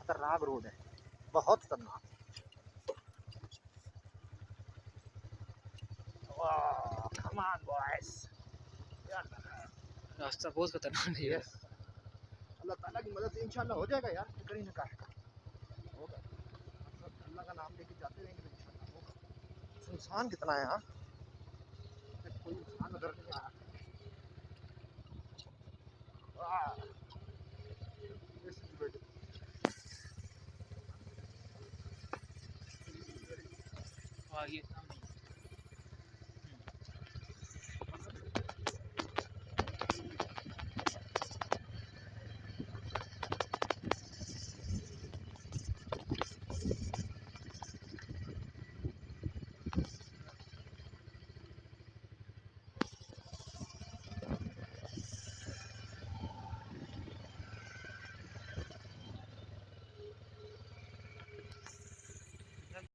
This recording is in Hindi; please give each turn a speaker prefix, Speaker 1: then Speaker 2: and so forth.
Speaker 1: खतरनाक रोड है, बहुत खतरनाक। कम ऑन बॉयज,
Speaker 2: रास्ता बहुत खतरनाक है।
Speaker 1: अल्लाह ताला की मदद से इंशाल्लाह हो जाएगा यार, फिक्र ही न कर, होगा। अल्लाह का नाम लेके जाते रहेंगे तो इंशाल्लाह होगा। सुनसान कितना है यहाँ, कोई इंसान नजर नहीं आ रहा।
Speaker 2: आगे